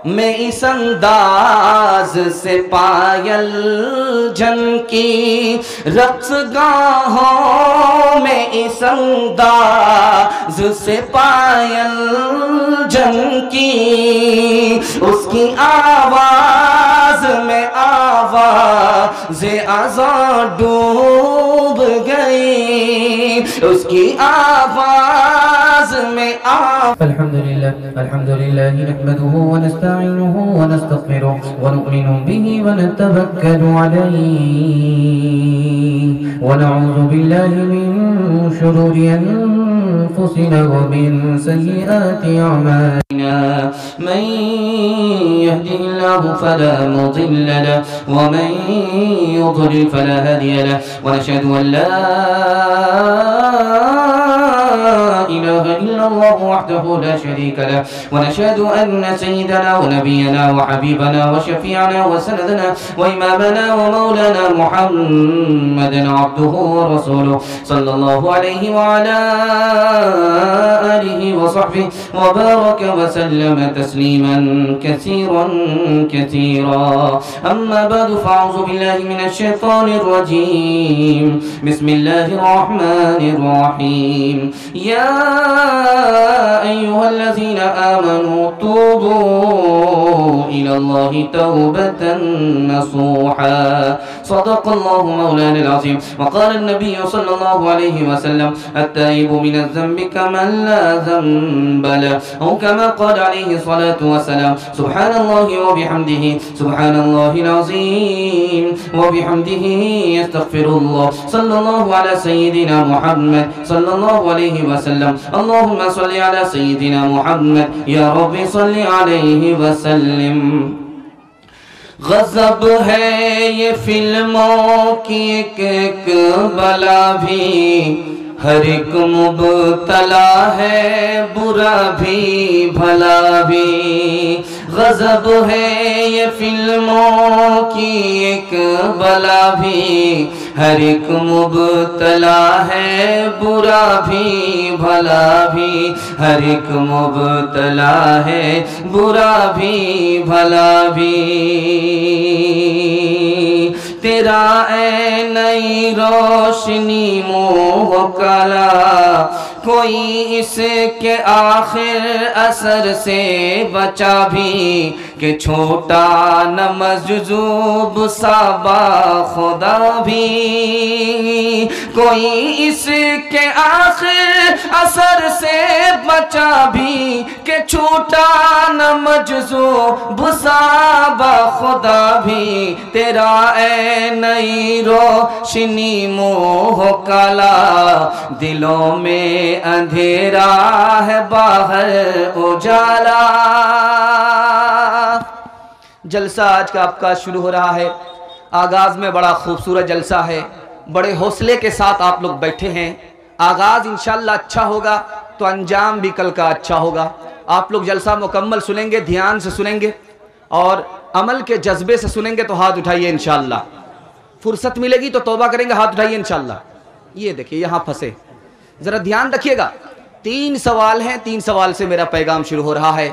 میں اس انداز سے پایل جھنکی، رقص گاہوں میں اس انداز سے پایل جھنکی، اس کی آواز میں آواز اذاں ڈوب گئی، اس کی آواز میں الحمد للہ نحمده ونستعینه ونستغفره ونؤمن به ونتوکل علیہ ونعوذ باللہ من شرور انفسنا ومن سیئات اعمالنا، من يهده الله فلا مضل له ومن يضلل فلا هادي له، ونشهد ان لا إله إلا الله وحده لا شريك له، ونشهد أن سيدنا ونبينا وحبيبنا وشفيعنا وسندنا وإمامنا ومولانا محمدا عبده ورسوله صلى الله عليه وعلى آله وصحبه وبارك وسلم تسليما كثيرا كثيرا. أما بعد فأعوذ بالله من الشيطان الرجيم. بسم الله الرحمن الرحيم. يا أيها الذين آمنوا توبوا إلى الله توبة نصوحا. صدق الله مولانا العظيم. وقال النبي صلى الله عليه وسلم التائب من الذنب كمن لا ذنب له، أو كما قال عليه الصلاة والسلام سبحان الله وبحمده سبحان الله العظيم وبحمده يستغفر الله. صلى الله على سيدنا محمد صلى الله عليه وسلم. اللهم صل على سيدنا محمد يا رب صل عليه وسلم. غضب ہے یہ فلموں کی ایک ایک بلا بھی، ہر ایک مبتلا ہے برا بھی بھلا بھی. غضب ہے یہ فلموں کی ایک بلا بھی، ہر ایک مبتلا ہے برا بھی بھلا بھی، ہر ایک مبتلا ہے برا بھی بھلا بھی. تیرا اے نئی روشنی منہ کالا، کوئی اس کے آخر اثر سے بچا بھی، کہ چھوٹا نہ مجذوب سابا خدا بھی. کوئی اس کے آخر اثر سے بچا بھی، کہ چھوٹا نہ مجذوب سابا خدا بھی. تیرا اے نئی روشنی منہ کالا، دلوں میں اندھیرا ہے باہر اجالا. جلسہ آج کا آپ کا شروع ہو رہا ہے. آغاز میں بڑا خوبصورت جلسہ ہے، بڑے حوصلے کے ساتھ آپ لوگ بیٹھے ہیں. آغاز انشاءاللہ اچھا ہوگا تو انجام بھی کل کا اچھا ہوگا. آپ لوگ جلسہ مکمل سنیں گے، دھیان سے سنیں گے اور عمل کے جذبے سے سنیں گے تو ہاتھ اٹھائیے انشاءاللہ. فرصت ملے گی تو توبہ کریں گے، ہاتھ اٹھائیے انشاءاللہ. یہ دیکھیں یہاں پھنسے، ذرا دھیان رکھیے گا. 3 سوال ہیں، 3 سوال سے میرا پیغام شروع ہو رہا ہے.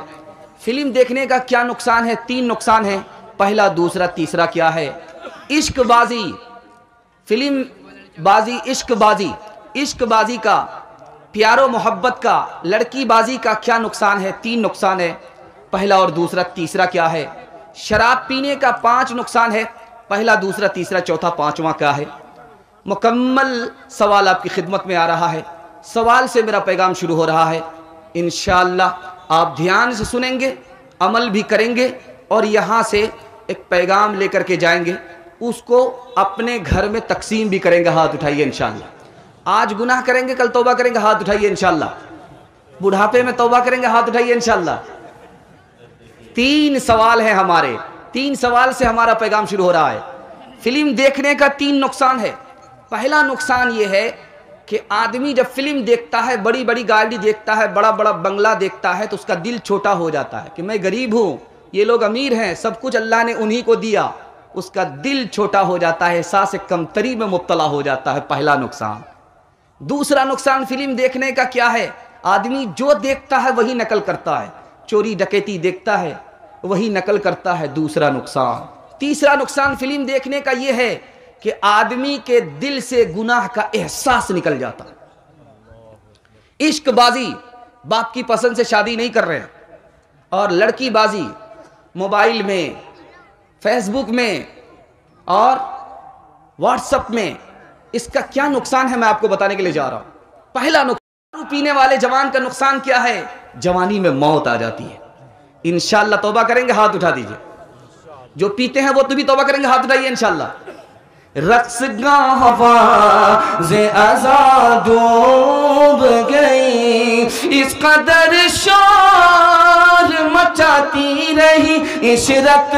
فلم دیکھنے کا کیا نقصان ہے؟ 3 نقصان ہیں. پہلا، دوسرا، تیسرا کیا ہے؟ عشق بازی، فلم بازی، عشق بازی، عشق بازی کا، پیار و محبت کا، لڑکی بازی کا کیا نقصان ہے؟ 3 نقصان ہے. پہلا اور دوسرا، تیسرا کیا ہے؟ شراب پینے کا 5 نقصان ہے. پہلا، دوسرا، تیسرا، چوتھا، 5واں کیا ہے؟ مکمل سوال آپ کی خدمت میں آ رہا ہے. سوال سے میرا پیغام شروع ہو رہا ہے. انشاءاللہ آپ دھیان سے سنیں گے، عمل بھی کریں گے اور یہاں سے ایک پیغام لے کر کے جائیں گے، اس کو اپنے گھر میں تقسیم بھی کریں گے. ہاتھ اٹھائیے انشاءاللہ. آج گناہ کریں گے، کل توبہ کریں گے، ہاتھ اٹھائیے انشاءاللہ. بڑھاپے میں توبہ کریں گے، ہاتھ اٹھائیے انشاءاللہ. 3 سوال ہیں ہمارے، 3 سوال سے ہمارا پیغام شروع ہو رہا ہے. فلم دیکھنے کا 3 نقصان ہے. پہلا نقصان یہ ہے کہ آدمی جب فلم دیکھتا ہے، بڑی بڑی گاڑی دیکھتا ہے، بڑا بڑا بنگلہ دیکھتا ہے، تو اس کا دل چھوٹا ہو جاتا ہے کہ میں غریب ہوں، یہ لوگ امیر ہیں، سب کچھ اللہ نے انہی کو دیا. اس کا دل چھوٹا ہو جاتا ہے، احساس کمتری میں مبتلا ہو جاتا ہے. پہلا نقصان. دوسرا نقصان فلم دیکھنے کا کیا ہے؟ آدمی جو دیکھتا ہے وہی نقل کرتا ہے. چوری ڈکیتی دیکھتا ہے، وہی نقل کرتا ہے دوسرا نقصان۔ تیسرا نقصان فلم دیکھنے کا یہ ہے کہ آدمی کے دل سے گناہ کا احساس نکل جاتا۔ عشق بازی، باپ کی پسند سے شادی نہیں کر رہے ہیں، اور لڑکی بازی موبائل میں، فیس بک میں اور واٹس ایپ میں، اس کا کیا نقصان ہے میں آپ کو بتانے کے لیے جا رہا ہوں۔ پہلا نقصان، پینے والے جوان کا نقصان کیا ہے؟ جوانی میں موت آ جاتی ہے۔ انشاءاللہ توبہ کریں گے؟ ہاتھ اٹھا دیجئے۔ جو پیتے ہیں وہ تو بھی توبہ کریں گے؟ ہاتھ اٹھائیے انشاءاللہ۔ رقص گاہ آواز ازاں ڈوب گئی، اس قدر شور مچاتی رہی عشرت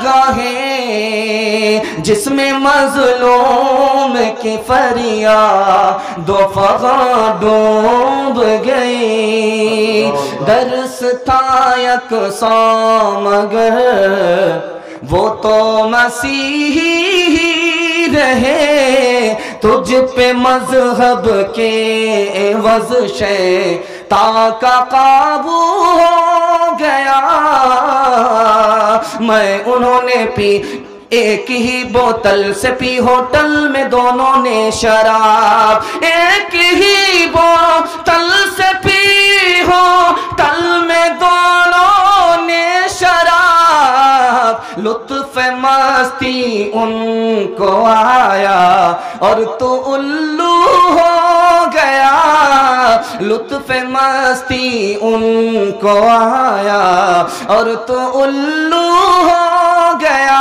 گاہیں، جس میں مظلوم کی فریاد و فغاں ڈوب گئی۔ درس تھا یکساں مگر وہ تو مسیحی ہی رہے، تجھ پہ مذہب کے عوض شیطان کا قابو ہو گیا۔ میں انہوں نے پی ایک ہی بوتل سے پی، ہوٹل میں دونوں نے شراب، ایک ہی بوتل سے پی، ہوٹل میں دونوں نے شراب، لطف مستی ان کو آیا اور تو الو ہو گیا، لطف مستی ان کو آیا اور تو الو ہو گیا۔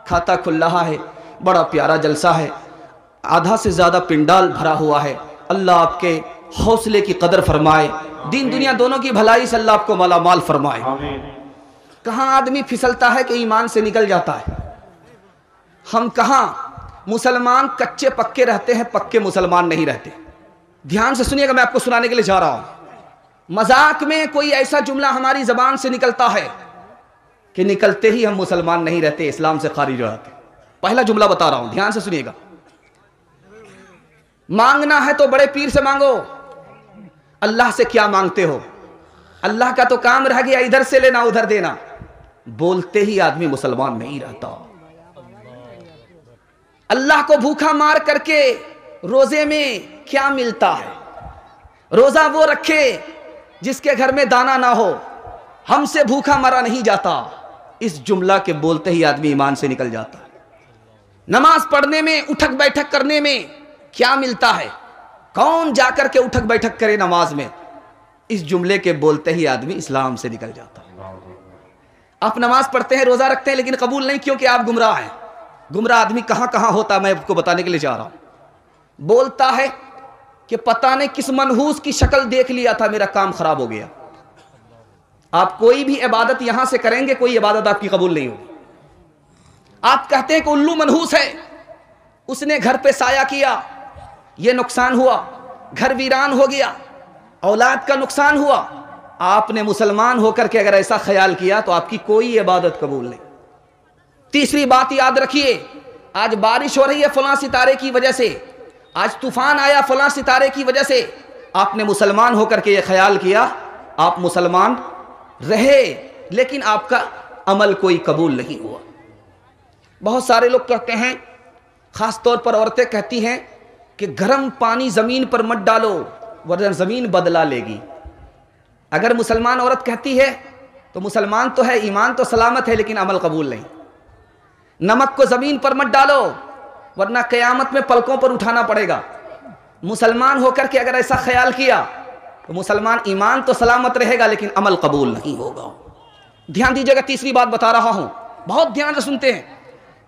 کھاتا کھلا ہے، بڑا پیارا جلسہ ہے، آدھا سے زیادہ پنڈال بھرا ہوا ہے۔ اللہ آپ کے حوصلے کی قدر فرمائے، دین دنیا دونوں کی بھلائی سے اللہ آپ کو مالا مال فرمائے۔ کہاں آدمی پھسلتا ہے کہ ایمان سے نکل جاتا ہے؟ ہم کہاں مسلمان کچے پکے رہتے ہیں، پکے مسلمان نہیں رہتے۔ دھیان سے سنیے گا، میں آپ کو سنانے کے لیے جا رہا ہوں۔ مذاق میں کوئی ایسا جملہ ہماری زبان سے نکلتا ہے کہ نکلتے ہی ہم مسلمان نہیں رہتے، اسلام سے خارج ہو جاتے۔ پہلا جملہ بتا رہا ہوں، دھیان سے سنیے گا۔ مانگنا ہے تو بڑے پیر سے مانگو، اللہ سے کیا مانگتے ہو؟ اللہ کا تو کام رہ گیا ادھر سے لینا ادھر دینا۔ بولتے ہی آدمی مسلمان نہیں رہتا۔ اللہ کو بھوکا مار کر کے روزے میں کیا ملتا ہے؟ روزہ وہ رکھے جس کے گھر میں دانا نہ ہو، ہم سے بھوکا مرا نہیں جاتا۔ اس جملہ کے بولتے ہی آدمی ایمان سے نکل جاتا ہے۔ نماز پڑھنے میں، اٹھک بیٹھک کرنے میں کیا ملتا ہے؟ کون جا کر کے اٹھک بیٹھک کرے نماز میں؟ اس جملے کے بولتے ہی آدمی اسلام سے نکل جاتا ہے۔ آپ نماز پڑھتے ہیں، روزہ رکھتے ہیں، لیکن قبول نہیں کیونکہ آپ گمراہ ہیں۔ گمراہ آدمی کہاں کہاں ہوتا میں آپ کو بتانے کے لیے جا رہا ہوں۔ بولتا ہے کہ پتہ نہیں کس منحوس کی شکل دیکھ لیا تھا، میرا کام خراب ہو گیا۔ آپ کوئی بھی عبادت یہاں سے کریں گے، کوئی عبادت آپ کی قبول نہیں ہوگی۔ آپ کہتے ہیں کہ الو منحوس ہے، اس نے گھر پہ سایہ کیا، یہ نقصان ہوا، گھر ویران ہو گیا، اولاد کا نقصان ہوا۔ آپ نے مسلمان ہو کر کے اگر ایسا خیال کیا تو آپ کی کوئی عبادت قبول نہیں۔ تیسری بات یاد رکھیے، آج بارش ہو رہی ہے فلاں ستارے کی وجہ سے، آج طوفان آیا فلاں ستارے کی وجہ سے، آپ نے مسلمان ہو کر کے یہ خیال کیا، آپ مسلمان رہے لیکن آپ کا عمل کوئی قبول نہیں ہوا۔ بہت سارے لوگ کہتے ہیں، خاص طور پر عورتیں کہتی ہیں کہ گرم پانی زمین پر مت ڈالو ورنہ زمین بدلا لے گی۔ اگر مسلمان عورت کہتی ہے تو مسلمان تو ہے، ایمان تو سلامت ہے، لیکن عمل قبول نہیں۔ نمک کو زمین پر مت ڈالو ورنہ قیامت میں پلکوں پر اٹھانا پڑے گا۔ مسلمان ہو کر کے اگر ایسا خیال کیا تو مسلمان ایمان تو سلامت رہے گا لیکن عمل قبول نہیں ہوگا۔ دھیان دیجیے گا، تیسری بات بتا رہا ہوں، بہت دھیان سے سنتے ہیں۔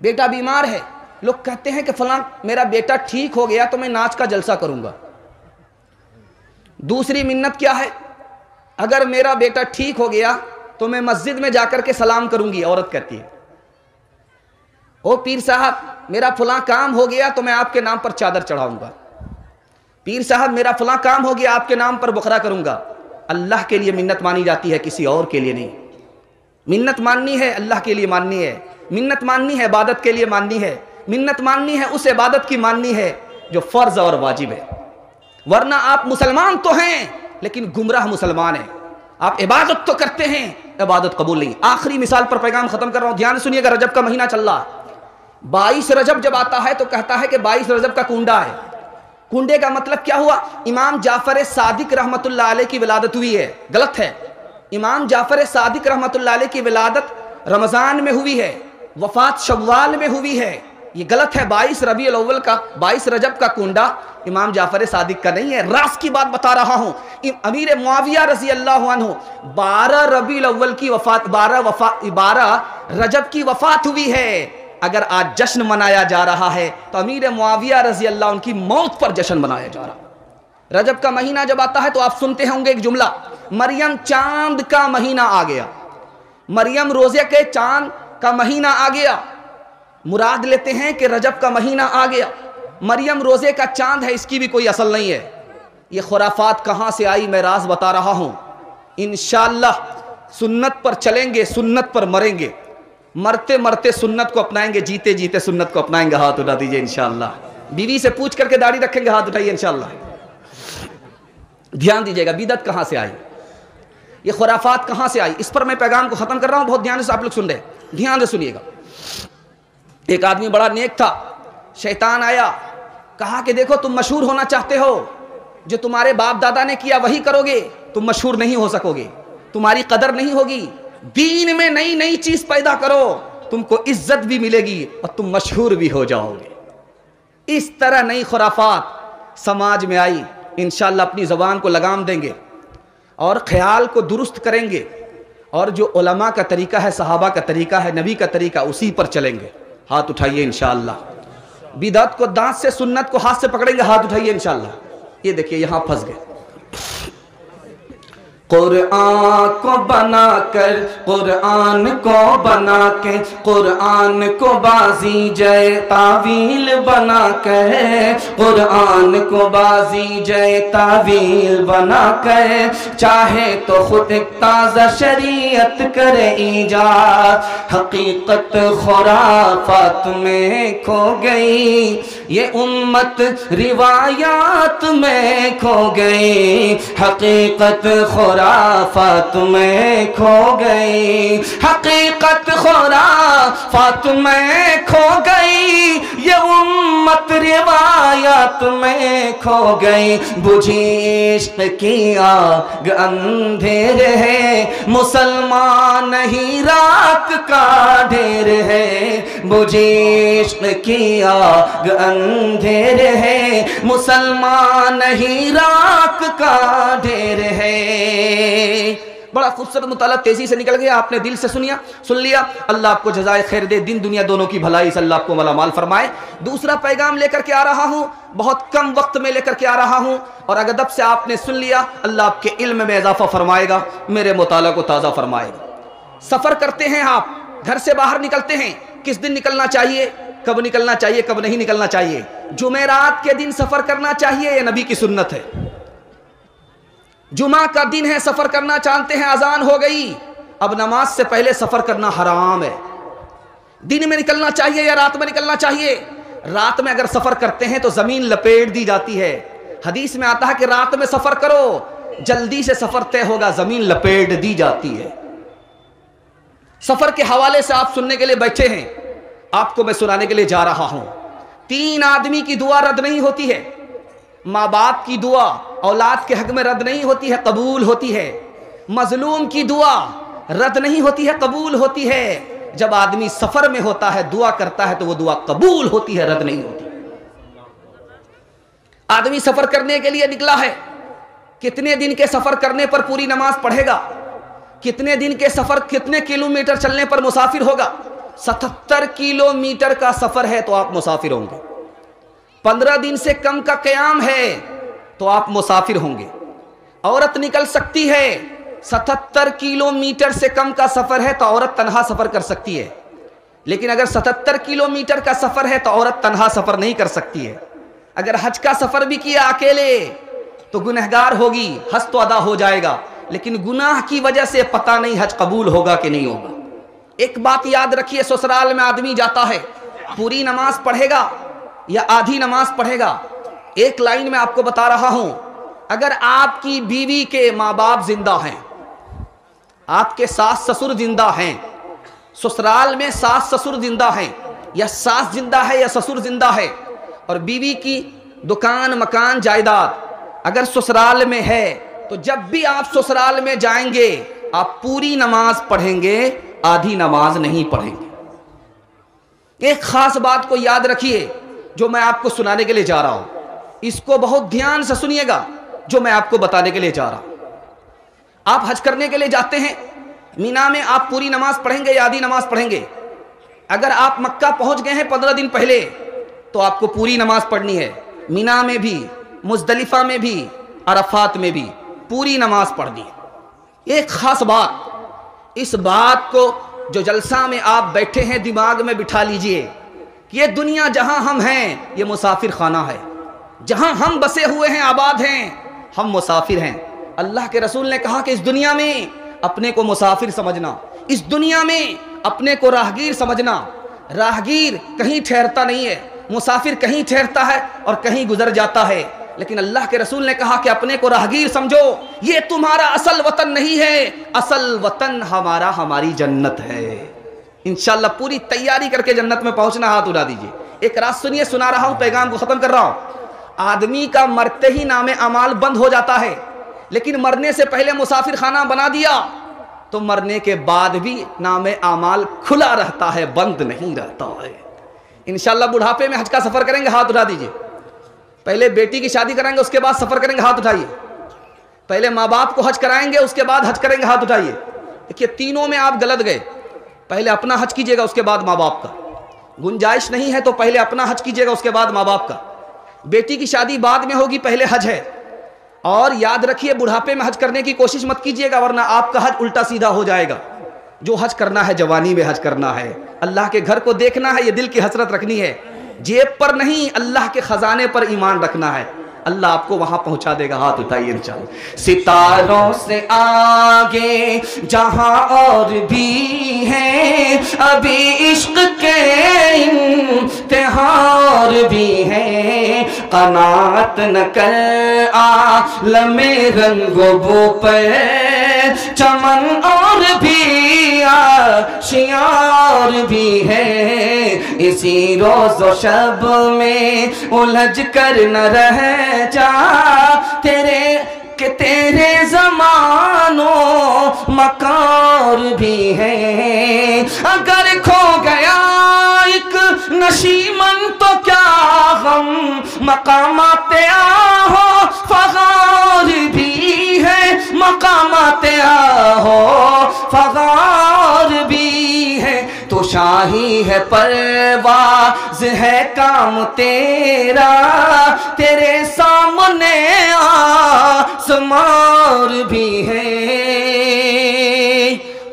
بیٹا بیمار ہے، لوگ کہتے ہیں کہ فلاں میرا بیٹا ٹھیک ہو گیا تو میں ناچ کا جلسہ کروں گا۔ دوسری منت کیا ہے؟ اگر میرا بیٹا ٹھیک ہو گیا تو میں مسجد میں جا کر کے سلام کروں گی۔ عورت کہتی ہے، او پیر صاحب میرا فلاں کام ہو گیا تو میں آپ کے نام پر چادر چڑھاؤں گا۔ پیر صاحب میرا فلاں کام ہو گیا، آپ کے نام پر بکرا کروں گا۔ اللہ کے لیے منت مانی جاتی ہے، کسی اور کے لیے نہیں۔ منت ماننی ہے اللہ کے لیے ماننی ہے، منت ماننی ہے عبادت کے لیے ماننی ہے، منت ماننی ہے اس عبادت کی ماننی ہے جو فرض اور واجب ہے۔ ورنہ آپ مسلمان تو ہیں لیکن گمراہ مسلمان ہیں۔ آپ عبادت تو کرتے ہیں، عبادت قبول نہیں۔ آخری مثال پر پیغام ختم کر رہا ہوں، دھیان سنیے گا۔ رجب کا مہینہ چل رہا ہے، 22 رجب جب آتا ہے تو کہتا ہے کہ 22 رجب کا کنڈا ہے۔ کنڈے کا مطلب کیا ہوا؟ امام جعفر صادق رحمت اللہ علیہ کی ولادت ہوئی ہے۔ غلط ہے، امام جعفر صادق رحمت اللہ علیہ کی ولادت رمضان میں ہوئی ہے، وفات شوال میں ہوئی ہے، یہ غلط ہے۔ 22 ربیع الاول کا 22 رجب کا کنڈا امام جعفر صادق کا نہیں ہے۔ راز کی بات بتا رہا ہوں، امیر معاویہ رضی اللہ عنہ 12 ربیع الاول کی وفات، 12 رجب کی وفات ہوئی ہے۔ اگر آج جشن منایا جا رہا ہے تو امیر معاویہ رضی اللہ عنہ کی موت پر جشن منایا جا رہا ہے۔ رجب کا مہینہ جب آتا ہے تو آپ سنتے ہوں گے ایک جملہ، مریم چاند کا مہینہ آ گیا، مریم روزے کے چاند کا مہینہ آ گیا۔ مراد لیتے ہیں کہ رجب کا مہینہ آ گیا، مریم روزے کا چاند ہے، اس کی بھی کوئی اصل نہیں ہے۔ یہ خرافات کہاں سے آئی میں راز بتا رہا ہوں۔ انشاءاللہ سنت پر چلیں گے، سنت پر مریں گے، مرتے مرتے سنت کو اپنائیں گے، جیتے جیتے سنت کو اپنائیں گے۔ ہاتھ اٹھا دیجئے انشاءاللہ، بیوی سے پوچھ کر کے داڑھی رکھیں گے، ہاتھ اٹھائیے انشاءاللہ۔ دھیان دیجئے گا، بدعت کہاں سے آئی، یہ خرافات کہاں سے آئی، اس پر میں پیغام کو ختم کر رہا ہوں، بہت دھیان سے آپ لوگ سن رہے ہیں، دھیان سے سنیے گا۔ ایک آدمی بڑا نیک تھا، شیطان آیا، کہا کہ دیکھو تم مشہور ہونا چاہتے ہو، جو تمہارے باپ دادا نے کیا وہی کرو گے، تم مشہور نہیں ہو سکو گے، تمہاری قدر نہیں ہوگی، دین میں نئی نئی چیز پیدا کرو، تم کو عزت بھی ملے گی اور تم مشہور بھی ہو جاؤ گے۔ اس طرح نئی خرافات سماج میں آئی۔ انشاءاللہ اپنی زبان کو لگام دیں گے اور خیال کو درست کریں گے، اور جو علماء کا طریقہ ہے، صحابہ کا طریقہ ہے، نبی کا طریقہ، اسی پر چلیں گے۔ ہاتھ اٹھائیے انشاءاللہ، بدعت کو دانت سے، سنت کو ہاتھ سے پکڑیں گے، ہاتھ اٹھائیے انشاءاللہ۔ یہ دیکھیے یہاں پھنس گئے۔ قرآن کو بنا کر، قرآن کو بنا کے، قرآن کو بازی جے تعویل بنا کر، قرآن کو بازی جے تعویل بنا کر، چاہے تو خود ایک تازہ شریعت کرے ایجاد، حقیقت خرافات میں کھو گئی، یہ امت روایات میں کھو گئی، حقیقت خرافات میں کھو گئی، حقیقت خرافات میں کھو گئی، یہ امت روایات میں کھو گئی، بجھی عشق کی آگ اندھیر ہے، مسلمان نہیں رات کا ڈھیر ہے، بجھی عشق کی آگ اندھیر ہے، مسلمان نہیں رات کا ڈھیر ہے۔ بڑا خوبصورت مطالعہ تیزی سے نکل گیا، آپ نے دل سے سن لیا۔ اللہ آپ کو جزائے خیر دے، دن دنیا دونوں کی بھلائی سے اللہ آپ کو مالا مال فرمائے۔ دوسرا پیغام لے کر کے آ رہا ہوں، بہت کم وقت میں لے کر کے آ رہا ہوں، اور اگر ادب سے آپ نے سن لیا، اللہ آپ کے علم میں اضافہ فرمائے گا، میرے مطالعہ کو تازہ فرمائے گا۔ سفر کرتے ہیں آپ، گھر سے باہر نکلتے ہیں، کس دن نکلنا چاہیے، کب نکلنا چاہیے، کب نہیں نکلنا چاہیے؟ جمعرات کے دن سفر کرنا چاہیے، یہ نبی کی سنت ہے۔ جمعہ کا دن ہے، سفر کرنا چاہتے ہیں، اذان ہو گئی، اب نماز سے پہلے سفر کرنا حرام ہے۔ دن میں نکلنا چاہیے یا رات میں نکلنا چاہیے؟ رات میں اگر سفر کرتے ہیں تو زمین لپیٹ دی جاتی ہے، حدیث میں آتا ہے کہ رات میں سفر کرو، جلدی سے سفر طے ہوگا، زمین لپیٹ دی جاتی ہے۔ سفر کے حوالے سے آپ سننے کے لیے بیٹھے ہیں، آپ کو میں سنانے کے لیے جا رہا ہوں۔ 3 آدمی کی دعا رد نہیں ہوتی ہے، ماں باپ کی دعا اولاد کے حق میں رد نہیں ہوتی ہے، قبول ہوتی ہے۔ مظلوم کی دعا رد نہیں ہوتی ہے، قبول ہوتی ہے۔ جب آدمی سفر میں ہوتا ہے، دعا کرتا ہے تو وہ دعا قبول ہوتی ہے، رد نہیں ہوتی۔ آدمی سفر کرنے کے لیے نکلا ہے، کتنے دن کے سفر کرنے پر پوری نماز پڑھے گا؟ کتنے دن کے سفر، کتنے کلومیٹر چلنے پر مسافر ہوگا؟ 77 کلومیٹر کا سفر ہے تو آپ مسافر ہوں گے۔ 15 دن سے کم کا قیام ہے تو آپ مسافر ہوں گے۔ عورت نکل سکتی ہے، 77 کلومیٹر سے کم کا سفر ہے تو عورت تنہا سفر کر سکتی ہے، لیکن اگر 77 کلومیٹر کا سفر ہے تو عورت تنہا سفر نہیں کر سکتی ہے۔ اگر حج کا سفر بھی کیا اکیلے تو گنہگار ہوگی، حج تو ادا ہو جائے گا، لیکن گناہ کی وجہ سے پتہ نہیں حج قبول ہوگا کہ نہیں ہوگا۔ ایک بات یاد رکھیے، سسرال میں آدمی جاتا ہے، پوری نماز پڑھے گا یا آدھی نماز پڑھے گا؟ ایک لائن میں آپ کو بتا رہا ہوں، اگر آپ کی بیوی کے ماں باپ زندہ ہیں، آپ کے ساس سسر زندہ ہیں، سسرال میں ساس سسر زندہ ہیں، یا ساس زندہ ہے یا سسر زندہ ہے، اور بیوی کی دکان مکان جائیداد اگر سسرال میں ہے تو جب بھی آپ سسرال میں جائیں گے آپ پوری نماز پڑھیں گے، آدھی نماز نہیں پڑھیں گے۔ ایک خاص بات کو یاد رکھیے جو میں آپ کو سنانے کے لیے جا رہا ہوں، اس کو بہت دھیان سے سنیے گا جو میں آپ کو بتانے کے لیے جا رہا ہوں۔ آپ حج کرنے کے لیے جاتے ہیں، مینا میں آپ پوری نماز پڑھیں گے یا آدھی نماز پڑھیں گے؟ اگر آپ مکہ پہنچ گئے ہیں 15 دن پہلے تو آپ کو پوری نماز پڑھنی ہے، مینا میں بھی، مزدلفہ میں بھی، عرفات میں بھی پوری نماز پڑھنی ہے۔ ایک خاص بات، اس بات کو جو جلسہ میں آپ بیٹھے ہیں دماغ میں بٹھا لیجئے کہ یہ دنیا جہاں ہم ہیں یہ مسافر خانہ ہے، جہاں ہم بسے ہوئے ہیں آباد ہیں ہم مسافر ہیں۔ اللہ کے رسول نے کہا کہ اس دنیا میں اپنے کو مسافر سمجھنا، اس دنیا میں اپنے کو راہگیر سمجھنا۔ راہگیر کہیں ٹھہرتا نہیں ہے، مسافر کہیں ٹھہرتا ہے اور کہیں گزر جاتا ہے، لیکن اللہ کے رسول نے کہا کہ اپنے کو راہگیر سمجھو، یہ تمہارا اصل وطن نہیں ہے، اصل وطن ہمارا ہماری جنت ہے۔ انشاءاللہ پوری تیاری کر کے جنت میں پہنچنا، ہاتھ اٹھا دیجئے۔ ایک رات سنیے، سنا رہا ہوں، پیغام کو ختم کر رہا ہوں۔ آدمی کا مرتے ہی نام اعمال بند ہو جاتا ہے، لیکن مرنے سے پہلے مسافر خانہ بنا دیا تو مرنے کے بعد بھی نام اعمال کھلا رہتا ہے، بند نہیں رہتا ہے۔ انشاءاللہ بڑھاپے میں حج کا سفر کریں گے، ہاتھ اٹھا دیجئے۔ پہلے بیٹی کی شادی کریں گے، اس کے بعد سفر کریں گے، ہاتھ اٹھائیے۔ پہلے ماں باپ کو حج کرائیں گے، اس کے بعد حج کریں گے، ہاتھ اٹھائیے۔ دیکھیے تینوں میں آپ غلط گئے، پہلے اپنا حج کیجئے گا، اس کے بعد ماں باپ کا۔ گنجائش نہیں ہے تو پہلے اپنا حج کیجئے گا، اس کے بعد ماں باپ کا۔ بیٹی کی شادی بعد میں ہوگی، پہلے حج ہے۔ اور یاد رکھیے بڑھاپے میں حج کرنے کی کوشش مت کیجئے گا، ورنہ آپ کا حج الٹا سیدھا ہو جائے گا۔ جو حج کرنا ہے جوانی میں حج کرنا ہے، اللہ کے گھر کو دیکھنا ہے، یہ دل کی حسرت رکھنی ہے، جیب پر نہیں اللہ کے خزانے پر ایمان رکھنا ہے، اللہ آپ کو وہاں پہنچا دے گا۔ ہاتھ اٹھائیے انشاءاللہ۔ ستاروں سے آگے جہاں اور بھی ہیں ابھی عشق کے امتحان بھی ہیں، قناعت نہ کر عالم رنگ و بو پر چمن اور بھی آشیار بھی ہے، اسی روز و شب میں الجھ کر نہ رہ جا تیرے زمان و مکار بھی ہے، اگر کھو گیا ایک نشیمن تو کیا غم، مقامات آہو فغار بھی ہے، مقامات آہو فغار بھی ہے، تو شاہی ہے پرواز ہے کام تیرا، تیرے سامنے آسمان بھی ہے۔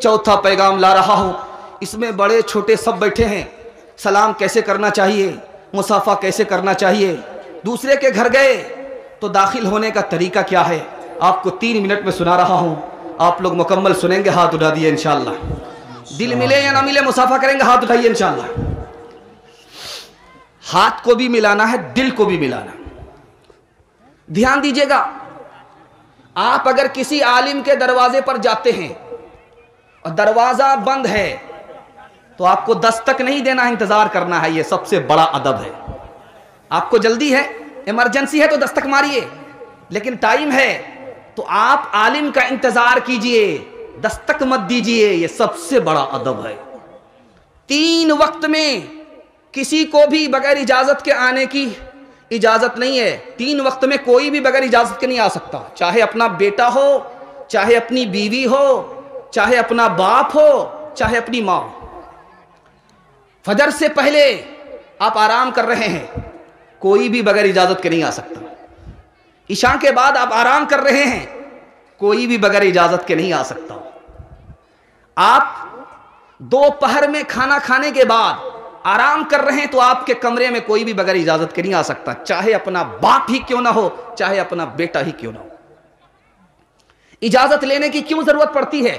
چوتھا پیغام لا رہا ہوں، اس میں بڑے چھوٹے سب بیٹھے ہیں۔ سلام کیسے کرنا چاہیے، مصافحہ کیسے کرنا چاہیے، دوسرے کے گھر گئے تو داخل ہونے کا طریقہ کیا ہے، آپ کو 3 منٹ میں سنا رہا ہوں، آپ لوگ مکمل سنیں گے، ہاتھ اٹھا دیے انشاءاللہ۔ دل ملے یا نہ ملے مصافحہ کریں گے، ہاتھ اٹھائیے انشاءاللہ۔ ہاتھ کو بھی ملانا ہے، دل کو بھی ملانا۔ دھیان دیجئے گا، آپ اگر کسی عالم کے دروازے پر جاتے ہیں اور دروازہ بند ہے تو آپ کو دستک نہیں دینا، انتظار کرنا ہے، یہ سب سے بڑا ادب ہے۔ آپ کو جلدی ہے، ایمرجنسی ہے تو دستک ماریے، لیکن ٹائم ہے تو آپ عالم کا انتظار کیجئے، دستک مت دیجئے، یہ سب سے بڑا ادب ہے۔ 3 وقت میں کسی کو بھی بغیر اجازت کے آنے کی اجازت نہیں ہے۔ 3 وقت میں کوئی بھی بغیر اجازت کے نہیں آ سکتا، چاہے اپنا بیٹا ہو، چاہے اپنی بیوی ہو، چاہے اپنا باپ ہو، چاہے اپنی ماں ہو۔ فجر سے پہلے آپ آرام کر رہے ہیں، کوئی بھی بغیر اجازت کے نہیں آ سکتا۔ عشاء کے بعد آپ آرام کر رہے ہیں، کوئی بھی بغیر اجازت کے نہیں آ سکتا۔ آپ دوپہر میں کھانا کھانے کے بعد آرام کر رہے ہیں تو آپ کے کمرے میں کوئی بھی بغیر اجازت کے نہیں آ سکتا، چاہے اپنا باپ ہی کیوں نہ ہو، چاہے اپنا بیٹا ہی کیوں نہ ہو۔ اجازت لینے کی کیوں ضرورت پڑتی ہے؟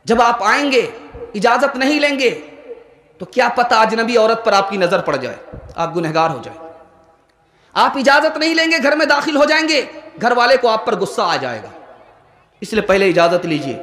جب آپ آئیں گے اجازت نہیں لیں گے تو کیا پتہ اجنبی عورت پر آپ کی نظر پڑ جائے، آپ گنہگار ہو جائیں۔ آپ اجازت نہیں لیں گے، گھر میں داخل ہو جائیں گے، گھر والے کو آپ پر غصہ آ جائے گا، اس لیے پہلے اجازت لیجئے۔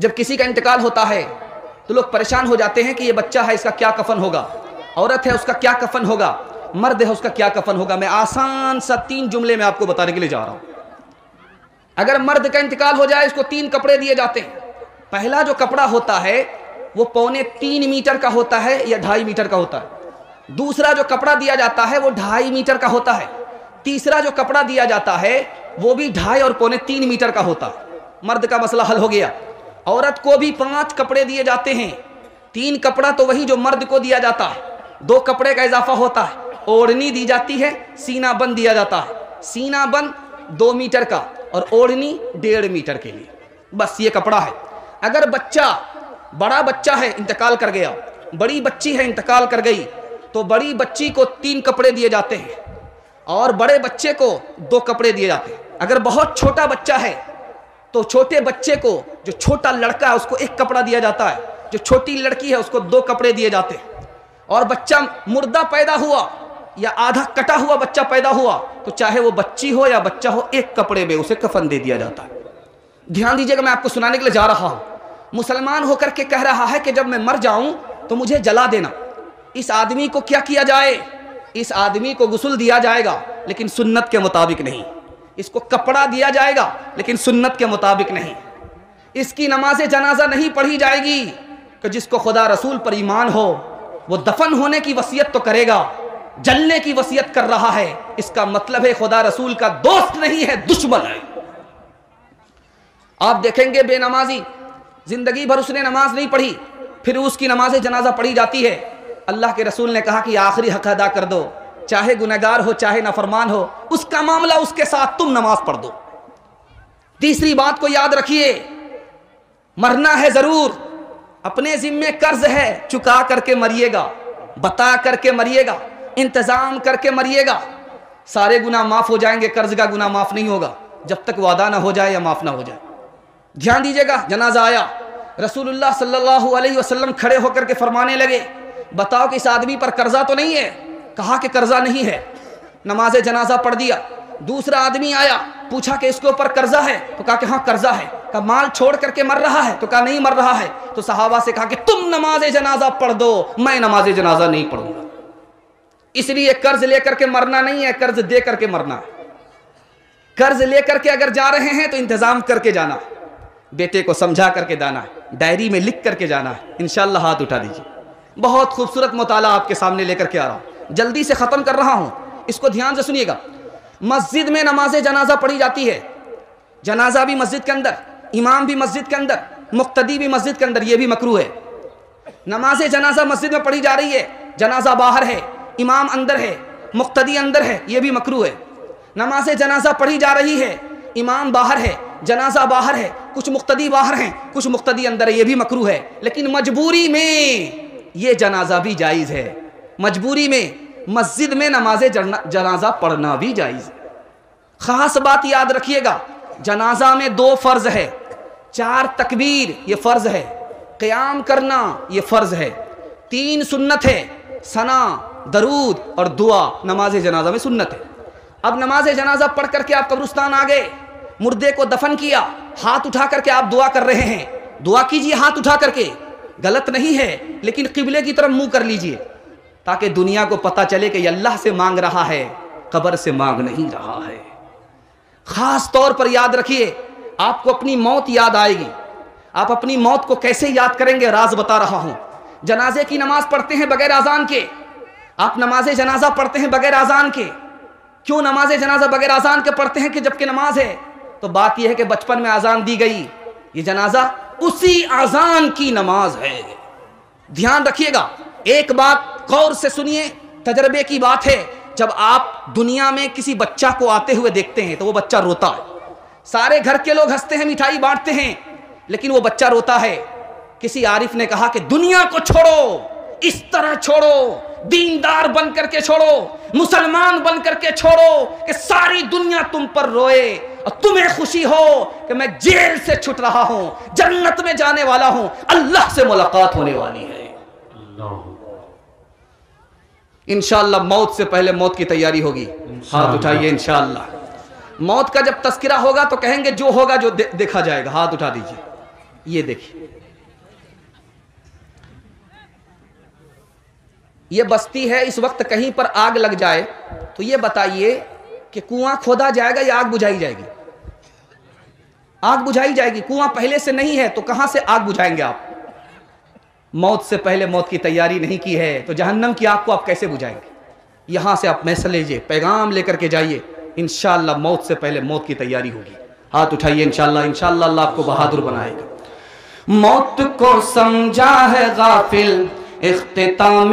جب کسی کا انتقال ہوتا ہے تو لوگ پریشان ہو جاتے ہیں کہ یہ بچہ ہے اس کا کیا کفن ہوگا، عورت ہے اس کا کیا کفن ہوگا، مرد ہے اس کا کیا کفن ہوگا۔ میں آسان سا 3 جملے میں آپ کو بتانے کے لیے جا رہا ہوں۔ اگر مرد کا انتقال ہو جائے اس کو 3 کپڑے دیے جاتے ہیں۔ پہلا جو کپڑا ہوتا ہے وہ 3.25 میٹر کا ہوتا ہے یا 2.5 میٹر کا ہوتا ہے۔ دوسرا جو کپڑا دیا جاتا ہے وہ 2.5 میٹر کا ہوتا ہے۔ تیسرا جو کپڑا دیا جاتا ہے وہ بھی 2.5 اور 3.25 میٹر کا ہوتا ہے۔ مرد کا مسئلہ حل ہو گیا۔ عورت کو بھی 5 کپڑے دیے جاتے ہیں۔ 3 کپڑا تو وہی جو مرد کو دیا جاتا ہے، 2 کپڑے کا اضافہ ہوتا ہے۔ اوڑھنی دی جاتی ہے، سینہ بند دیا جاتا ہے۔ سینہ بند 2 میٹر کا اور اوڑھنی 1.5 میٹر کے لیے، بس یہ کپڑا ہے۔ اگر بچہ بڑا بچہ ہے انتقال کر گیا، بڑی بچی ہے انتقال کر گئی، تو بڑی بچی کو 3 کپڑے دیے جاتے ہیں اور بڑے بچے کو 2 کپڑے دیے جاتے ہیں۔ اگر بہت چھوٹا بچہ ہے تو چھوٹے بچے کو، جو چھوٹا لڑکا ہے اس کو 1 کپڑا دیا جاتا ہے، جو چھوٹی لڑکی ہے اس کو 2 کپڑے دیے جاتے ہیں۔ اور بچہ مردہ پیدا ہوا یا آدھا کٹا ہوا بچہ پیدا ہوا تو چاہے وہ بچی ہو یا بچہ ہو، 1 کپڑے میں اسے کفن دے دیا جاتا ہے۔ دھیان دیجئے گا، میں آپ کو سنانے کے لیے جا رہا ہوں۔ مسلمان ہو کر کے کہہ رہا ہے کہ جب میں مر جاؤں تو مجھے جلا دینا۔ اس آدمی کو کیا کیا جائے؟ اس آدمی کو غسل دیا جائے گا لیکن سنت کے مطابق نہیں۔ اس کو کپڑا دیا جائے گا لیکن سنت کے مطابق نہیں۔ اس کی نماز جنازہ نہیں پڑھی جائے گی کہ جس کو خدا رسول پر ایمان ہو وہ دفن ہونے کی وصیت تو کرے گا، جلنے کی وصیت کر رہا ہے، اس کا مطلب ہے خدا رسول کا دوست نہیں ہے، دشمن ہے۔ آپ دیکھیں گے بے نمازی، زندگی بھر اس نے نماز نہیں پڑھی، پھر اس کی نماز جنازہ پڑھی جاتی ہے۔ اللہ کے رسول نے کہا کہ آخری حق ادا کر دو، چاہے گنہگار ہو چاہے نافرمان ہو، اس کا معاملہ اس کے ساتھ، تم نماز پڑھ دو۔ تیسری بات کو یاد رکھیے، مرنا ہے ضرور، اپنے ذمے قرض ہے، چکا کر کے مریے گا، بتا کر کے مریے گا، انتظام کر کے مریے گا۔ سارے گناہ معاف ہو جائیں گے، قرض کا گناہ معاف نہیں ہوگا جب تک وعدہ نہ ہو جائے یا معاف نہ ہو جائے۔ دھیان دیجئے گا، جنازہ آیا، رسول اللہ صلی اللہ علیہ وسلم کھڑے ہو کر کے فرمانے لگے، بتاؤ کہ اس آدمی پر قرضہ تو نہیں ہے؟ کہا کہ قرضہ نہیں ہے، نماز جنازہ پڑھ دیا۔ دوسرا آدمی آیا، پوچھا کہ اس کے اوپر قرضہ ہے؟ تو کہا کہ ہاں قرضہ ہے۔ کہا مال چھوڑ کر کے مر رہا ہے؟ تو کہا نہیں مر رہا ہے۔ تو صحابہ سے کہا کہ تم نماز جنازہ پڑھ دو، میں نماز جنازہ نہیں پڑھوں گا۔ اس لیے قرض لے کر کے مرنا نہیں ہے، قرض دے کر کے مرنا ہے۔ قرض لے کر کے اگر جا رہے ہیں تو انتظام کر کے جانا ہے، بیٹے کو سمجھا کر کے جانا ہے، ڈائری میں لکھ کر کے جانا ہے۔ انشاءاللہ ہاتھ اٹھا دیجیے۔ بہت خوبصورت مطالعہ آپ کے سامنے لے کر کے آ رہا ہوں، جلدی سے ختم کر رہا ہوں، اس کو دھیان سے سنیے گا۔ مسجد میں نماز جنازہ پڑھی جاتی ہے، جنازہ بھی مسجد کے اندر، امام بھی مسجد کے اندر، مقتدی بھی مسجد کے اندر، یہ بھی مکروہ ہے۔ نماز جنازہ مسجد میں پڑھی جا رہی ہے، جنازہ باہر ہے، امام اندر ہے، مقتدی اندر ہے، یہ بھی مکروہ ہے۔ نماز جنازہ پڑھی جا رہی ہے، امام باہر ہے، جنازہ باہر ہے، کچھ مقتدی باہر ہیں، کچھ مقتدی اندر ہے، یہ بھی مکروہ ہے۔ لیکن مجبوری میں یہ جنازہ بھی جائز ہے، مجبوری میں مسجد میں نماز جنازہ پڑھنا بھی جائز ہے۔ خاص بات یاد رکھیے گا، جنازہ میں 2 فرض ہے، 4 تکبیر یہ فرض ہے، قیام کرنا یہ فرض ہے، 3 سنت ہے، ثنا، درود اور دعا نماز جنازہ میں سنت ہے۔ اب نماز جنازہ پڑھ کر کے آپ قبرستان آ گئے، مردے کو دفن کیا، ہاتھ اٹھا کر کے آپ دعا کر رہے ہیں، دعا کیجئے ہاتھ اٹھا کر کے، غلط نہیں ہے، لیکن قبلے کی طرف منہ کر لیجئے تاکہ دنیا کو پتہ چلے کہ یہ اللہ سے مانگ رہا ہے، قبر سے مانگ نہیں رہا ہے۔ خاص طور پر یاد رکھیے، آپ کو اپنی موت یاد آئے گی۔ آپ اپنی موت کو کیسے یاد کریں گے، راز بتا رہا ہوں۔ جنازے کی نماز پڑھتے ہیں بغیر اذان کے، آپ نماز جنازہ پڑھتے ہیں بغیر اذان کے۔ کیوں نماز جنازہ بغیر اذان کے پڑھتے ہیں کہ جبکہ نماز ہے؟ تو بات یہ ہے کہ بچپن میں اذان دی گئی، یہ جنازہ اسی اذان کی نماز ہے۔ دھیان رکھیے گا، ایک بات غور سے سنیے، تجربے کی بات ہے، جب آپ دنیا میں کسی بچہ کو آتے ہوئے دیکھتے ہیں تو وہ بچہ روتا ہے، سارے گھر کے لوگ ہنستے ہیں، مٹھائی بانٹتے ہیں، لیکن وہ بچہ روتا ہے۔ کسی عارف نے کہا کہ دنیا کو چھوڑو، اس طرح چھوڑو، دیندار بن کر کے چھوڑو، مسلمان بن کر کے چھوڑو کہ ساری دنیا تم پر روئے اور تمہیں خوشی ہو کہ میں جیل سے چھٹ رہا ہوں، جنت میں جانے والا ہوں، اللہ سے ملاقات ہونے والی ہے۔ انشاءاللہ موت سے پہلے موت کی تیاری ہوگی، ہاتھ اٹھائیے۔ انشاءاللہ موت کا جب تذکرہ ہوگا تو کہیں گے جو ہوگا جو دیکھا جائے گا، ہاتھ اٹھا دیجئے۔ یہ دیکھیے، یہ بستی ہے، اس وقت کہیں پر آگ لگ جائے تو یہ بتائیے کہ کنواں کھودا جائے گا یا آگ بجھائی جائے گی؟ آگ بجھائی جائے گی، کنواں پہلے سے نہیں ہے تو کہاں سے آگ بجھائیں گے آپ؟ موت سے پہلے موت کی تیاری نہیں کی ہے تو جہنم کی آگ کو آپ کیسے بجھائیں گے؟ یہاں سے آپ میسج لیجئے، پیغام لے کر کے جائیے، انشاءاللہ موت سے پہلے موت کی تیاری ہوگی۔ ہاتھ اٹھائیے، انشاءاللہ اللہ آپ کو بہادر بنائے گا۔ موت کو سمجھا ہے غافل اختتام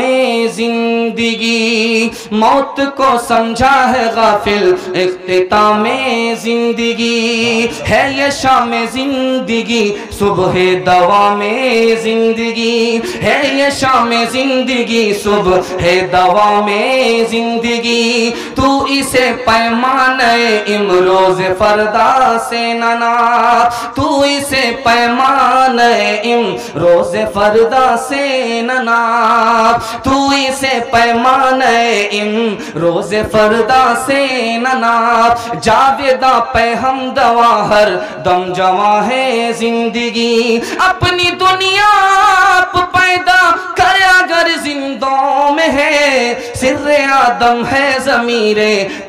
زندگی، موت کو سمجھا ہے غافل اختتام زندگی، ہے یہ شام زندگی صبح دوام زندگی، ہے یہ شام زندگی صبح دوام زندگی، تو اسے پیمان امروز فردا سے ننا، تو اسے پیمان امروز فردا سے ننا، تو اسے پیمان امروز فردا سے ننا، جاویدہ پہ ہم دوا ہر دم جواں ہے زندگی، اپنی دنیا آپ پیدا کرے اگر زندوں میں ہے، سر آدم ہے ضمیر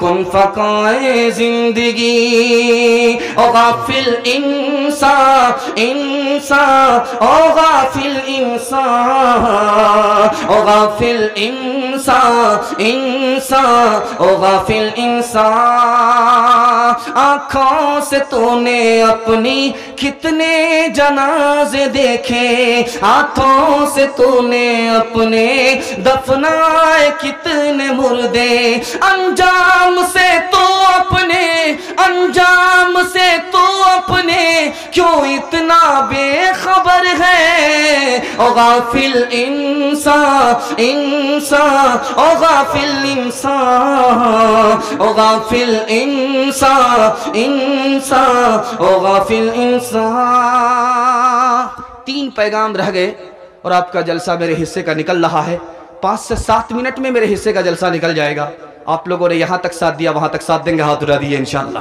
کن فکائے زندگی، او غافل انسان انسان، او غافل انسان، او غافل انسان انسان، او غافل انسان، آنکھوں سے تو نے اپنی کتنے جنازے دیکھے، ہاتھوں سے تو نے اپنے دفنائے کتنے مردے، انجام سے تو اپنے انجام سے تو اپنے کیوں اتنا بے خبر ہے، او غافل انسان انسان، او غافل انسان، او غافل انسان انسان، او غافل انسان۔ 3 پیغام رہ گئے اور آپ کا جلسہ میرے حصے کا نکل رہا ہے، 5 سے 7 منٹ میں میرے حصے کا جلسہ نکل جائے گا۔ آپ لوگوں نے یہاں تک ساتھ دیا، وہاں تک ساتھ دیں گے، ہاتھ اٹھا دیے انشاءاللہ۔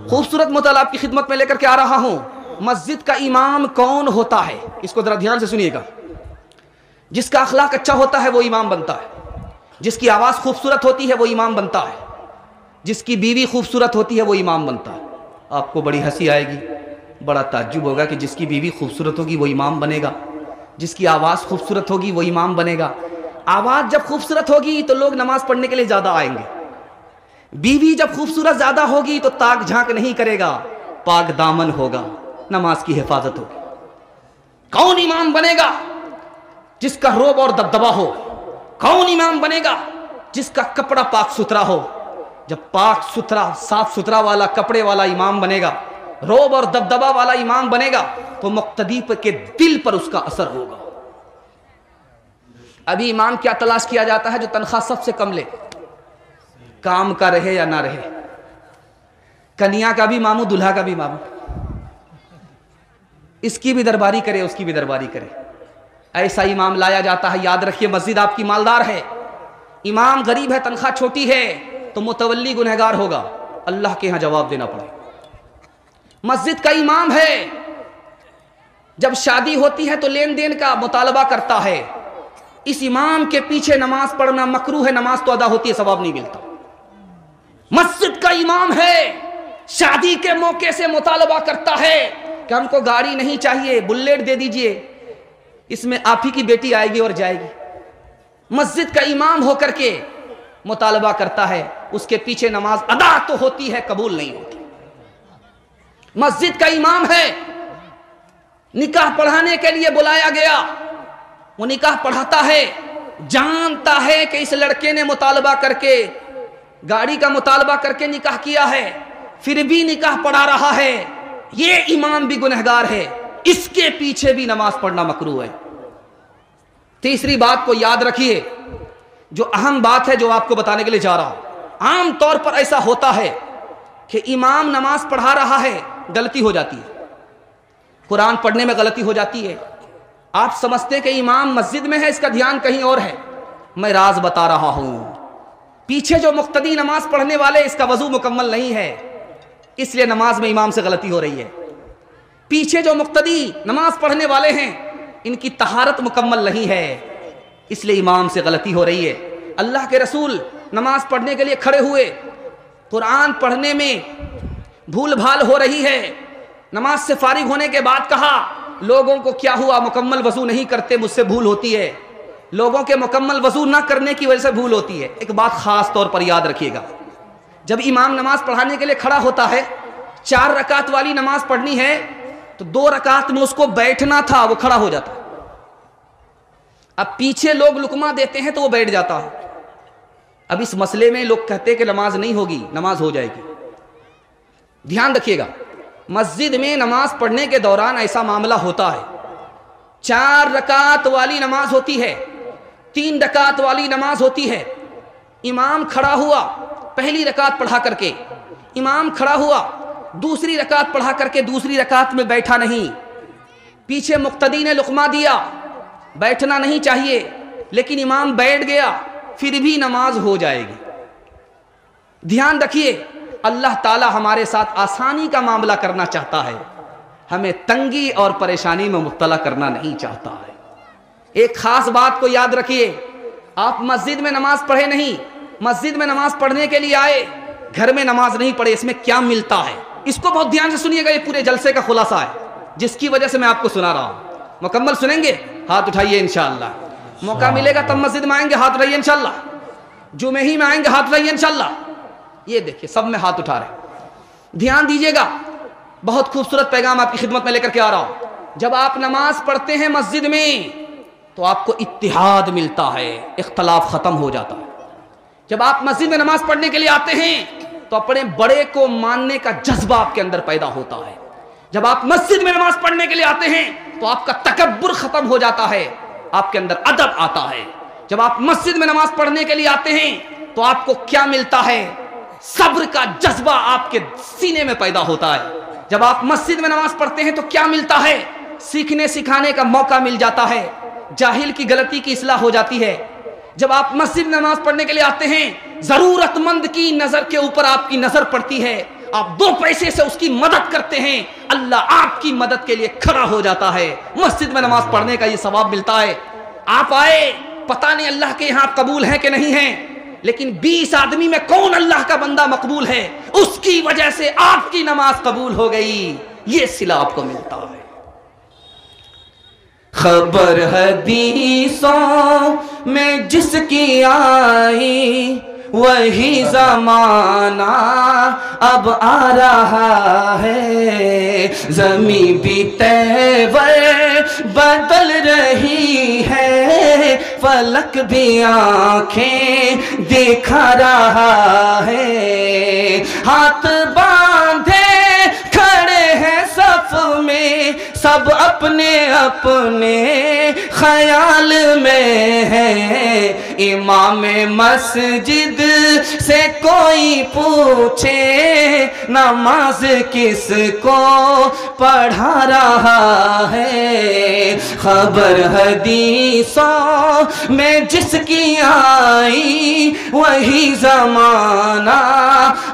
خوبصورت مطالعہ آپ کی خدمت میں لے کر کے آ رہا ہوں۔ مسجد کا امام کون ہوتا ہے؟ اس کو ذرا دھیان سے سنیے گا۔ جس کا اخلاق اچھا ہوتا ہے وہ امام بنتا ہے، جس کی آواز خوبصورت ہوتی ہے وہ امام بنتا ہے، جس کی بیوی خوبصورت ہوتی ہے وہ امام بنتا ہے۔ آپ کو بڑی ہنسی آئے گی، بڑا تعجب ہوگا کہ جس کی بیوی خوبصورت ہوگی وہ امام بنے گا، جس کی آواز خوبصورت ہوگی وہ امام بنے گا۔ آواز جب خوبصورت ہوگی تو لوگ نماز پڑھنے کے لیے زیادہ آئیں گے، بیوی جب خوبصورت زیادہ ہوگی تو تاک جھانک نہیں کرے گا، پاک دامن ہوگا، نماز کی حفاظت ہوگی۔ کون امام بنے گا؟ جس کا روب اور دبدبا ہو۔ کون امام بنے گا؟ جس کا کپڑا پاک ستھرا ہو۔ جب پاک ستھرا صاف ستھرا والا کپڑے والا امام بنے گا، روب اور دبدبا والا امام بنے گا تو مقتدی کے دل پر اس کا اثر ہوگا۔ ابھی امام کیا تلاش کیا جاتا ہے؟ جو تنخواہ سب سے کم لے، کام کا رہے یا نہ رہے، کنیا کا بھی ماموں دلہا کا بھی ماموں، اس کی بھی درباری کرے اس کی بھی درباری کرے، ایسا امام لایا جاتا ہے۔ یاد رکھیے مسجد آپ کی مالدار ہے، امام غریب ہے، تنخواہ چھوٹی ہے تو متولی گنہگار ہوگا، اللہ کے ہاں جواب دینا پڑے۔ مسجد کا امام ہے، جب شادی ہوتی ہے تو لین دین کا مطالبہ کرتا ہے، اس امام کے پیچھے نماز پڑھنا مکروہ ہے، نماز تو ادا ہوتی ہے، ثواب نہیں ملتا۔ مسجد کا امام ہے، شادی کے موقع سے مطالبہ کرتا ہے کہ ہم کو گاڑی نہیں چاہیے، بلیٹ دے دیجئے، اس میں آپ ہی کی بیٹی آئے گی اور جائے گی۔ مسجد کا امام ہو کر کے مطالبہ کرتا ہے، اس کے پیچھے نماز ادا تو ہوتی ہے، قبول نہیں ہوتی۔ مسجد کا امام ہے، نکاح پڑھانے کے لیے بلایا گیا، وہ نکاح پڑھاتا ہے، جانتا ہے کہ اس لڑکے نے مطالبہ کر کے گاڑی کا مطالبہ کر کے نکاح کیا ہے، پھر بھی نکاح پڑھا رہا ہے، یہ امام بھی گنہگار ہے، اس کے پیچھے بھی نماز پڑھنا مکروہ ہے۔ تیسری بات کو یاد رکھیے، جو اہم بات ہے جو آپ کو بتانے کے لیے جا رہا ہوں۔ عام طور پر ایسا ہوتا ہے کہ امام نماز پڑھا رہا ہے، غلطی ہو جاتی ہے، قرآن پڑھنے میں غلطی ہو جاتی ہے، آپ سمجھتے کہ امام مسجد میں ہے، اس کا دھیان کہیں اور ہے۔ میں راز بتا رہا ہوں، پیچھے جو مقتدی نماز پڑھنے والے، اس کا وضو مکمل نہیں ہے، اس لیے نماز میں امام سے غلطی ہو رہی ہے۔ پیچھے جو مقتدی نماز پڑھنے والے ہیں ان کی طہارت مکمل نہیں ہے، اس لیے امام سے غلطی ہو رہی ہے۔ اللہ کے رسول نماز پڑھنے کے لیے کھڑے ہوئے، قرآن پڑھنے میں بھول بھال ہو رہی ہے، نماز سے فارغ ہونے کے بعد کہا لوگوں کو کیا ہوا، مکمل وضو نہیں کرتے، مجھ سے بھول ہوتی ہے۔ لوگوں کے مکمل وضو نہ کرنے کی وجہ سے بھول ہوتی ہے۔ ایک بات خاص طور پر یاد رکھیے گا، جب امام نماز پڑھانے کے لیے کھڑا ہوتا ہے، 4 رکعت والی نماز پڑھنی ہے تو 2 رکعت میں اس کو بیٹھنا تھا، وہ کھڑا ہو جاتا ہے۔ اب پیچھے لوگ لقمہ دیتے ہیں تو وہ بیٹھ جاتا ہے۔ اب اس مسئلے میں لوگ کہتے ہیں کہ نماز نہیں ہوگی، نماز ہو جائے گی۔ دھیان رکھیے گا، مسجد میں نماز پڑھنے کے دوران ایسا معاملہ ہوتا ہے، 4 رکعت والی نماز ہوتی ہے، 3 رکعت والی نماز ہوتی ہے، امام کھڑا ہوا پہلی رکعت پڑھا کر کے، امام کھڑا ہوا دوسری رکعت پڑھا کر کے دوسری رکعت میں بیٹھا نہیں، پیچھے مقتدی نے لقمہ دیا، بیٹھنا نہیں چاہیے لیکن امام بیٹھ گیا، پھر بھی نماز ہو جائے گی۔ دھیان رکھیے، اللہ تعالی ہمارے ساتھ آسانی کا معاملہ کرنا چاہتا ہے، ہمیں تنگی اور پریشانی میں مبتلا کرنا نہیں چاہتا ہے۔ ایک خاص بات کو یاد رکھیے، آپ مسجد میں نماز پڑھے نہیں، مسجد میں نماز پڑھنے کے لیے آئے، گھر میں نماز نہیں پڑھے، اس میں کیا ملتا ہے؟ اس کو بہت دھیان سے سنیے گا، یہ پورے جلسے کا خلاصہ ہے جس کی وجہ سے میں آپ کو سنا رہا ہوں۔ مکمل سنیں گے؟ ہاتھ اٹھائیے انشاءاللہ۔ موقع ملے گا تب مسجد میں آئیں گے، ہاتھ اٹھائیے انشاءاللہ۔ جمعہ ہی میں آئیں گے، ہاتھ اٹھائیے انشاءاللہ۔ یہ دیکھیے سب میں ہاتھ اٹھا رہے ہیں، دھیان دیجیے گا، بہت خوبصورت پیغام آپ کی خدمت میں لے کر کے آ رہا ہوں۔ جب آپ نماز پڑھتے ہیں مسجد میں تو آپ کو اتحاد ملتا ہے، اختلاف ختم ہو جاتا ہے۔ جب آپ مسجد میں نماز پڑھنے کے لیے آتے ہیں تو اپنے بڑے کو ماننے کا جذبہ آپ کے اندر پیدا ہوتا ہے۔ جب آپ مسجد میں نماز پڑھنے کے لیے آتے ہیں تو آپ کا تکبر ختم ہو جاتا ہے، آپ کے اندر ادب آتا ہے۔ جب آپ مسجد میں نماز پڑھنے کے لیے آتے ہیں تو آپ کو کیا ملتا ہے؟ صبر کا جذبہ آپ کے سینے میں پیدا ہوتا ہے۔ جب آپ مسجد میں نماز پڑھتے ہیں تو کیا ملتا ہے؟ سیکھنے سکھانے کا موقع مل جاتا ہے، جاہل کی غلطی کی اصلاح ہو جاتی ہے۔ جب آپ مسجد میں نماز پڑھنے کے لیے آتے ہیں، ضرورت مند کی نظر کے اوپر آپ کی نظر پڑتی ہے، آپ 2 پیسے سے اس کی مدد کرتے ہیں، اللہ آپ کی مدد کے لیے کھڑا ہو جاتا ہے۔ مسجد میں نماز پڑھنے کا یہ ثواب ملتا ہے۔ آپ آئے، پتہ نہیں اللہ کے یہاں قبول ہے کہ نہیں ہے، لیکن 20 آدمی میں کون اللہ کا بندہ مقبول ہے، اس کی وجہ سے آپ کی نماز قبول ہو گئی، یہ صلہ آپ کو ملتا ہے۔ خبر حدیثوں میں جس کی آئی وہی زمانہ اب آ رہا ہے، زمین بھی تیور بدل رہی ہے، فلک بھی آنکھیں دکھا رہا ہے، ہاتھ باندھے کھڑے ہیں صف میں سب اپنے اپنے خیال میں ہے، امام مسجد سے کوئی پوچھے نماز کس کو پڑھا رہا ہے، خبر حدیثوں میں جس کی آئی وہی زمانہ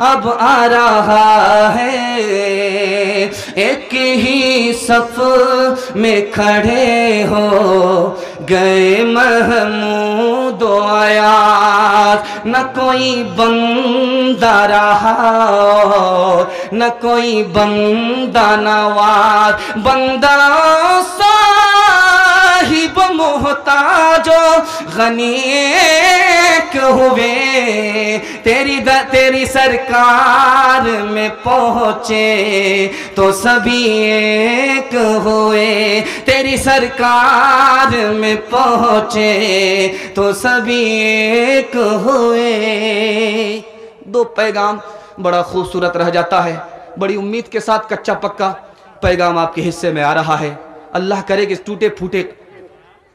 اب آ رہا ہے، ایک ہی صف میں کھڑے ہو گئے محمود و ایاز، نہ کوئی بندہ رہا نہ کوئی بندہ نواز، بندہ صاحب محتاج و غنی ایک ہوئے، تیری سرکار میں پہنچے تو سبھی ایک ہوئے، تیری سرکار میں پہنچے تو سبھی ایک ہوئے۔ 2 پیغام بڑا خوبصورت رہ جاتا ہے، بڑی امید کے ساتھ کچا پکا پیغام آپ کے حصے میں آ رہا ہے۔ اللہ کرے کہ اس ٹوٹے پھوٹے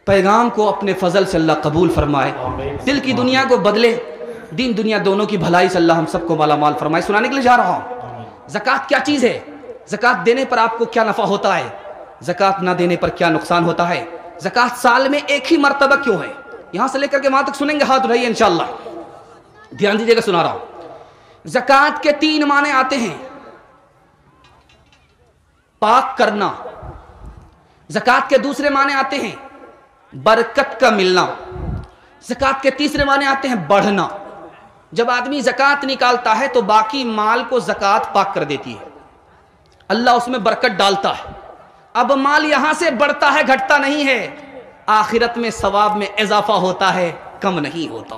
پیغام کو اپنے فضل سے اللہ قبول فرمائے، دل کی دنیا کو بدلے، دین دنیا دونوں کی بھلائی سے اللہ ہم سب کو مالا مال فرمائے۔ سنانے کے لیے جا رہا ہوں، زکوٰۃ کیا چیز ہے، زکوٰۃ دینے پر آپ کو کیا نفع ہوتا ہے، زکوٰۃ نہ دینے پر کیا نقصان ہوتا ہے، زکوٰۃ سال میں ایک ہی مرتبہ کیوں ہے، یہاں سے لے کر کے وہاں تک سنیں گے، ہاتھ اٹھائیے انشاءاللہ، دھیان دیجیے گا، سنا رہا ہوں۔ زکوٰۃ کے 3 معنی آتے ہیں، پاک کرنا. زکات کے دوسرے معنی آتے ہیں برکت کا ملنا. زکات کے تیسرے معنی آتے ہیں بڑھنا. جب آدمی زکات نکالتا ہے تو باقی مال کو زکات پاک کر دیتی ہے, اللہ اس میں برکت ڈالتا ہے. اب مال یہاں سے بڑھتا ہے, گھٹتا نہیں ہے, آخرت میں ثواب میں اضافہ ہوتا ہے, کم نہیں ہوتا.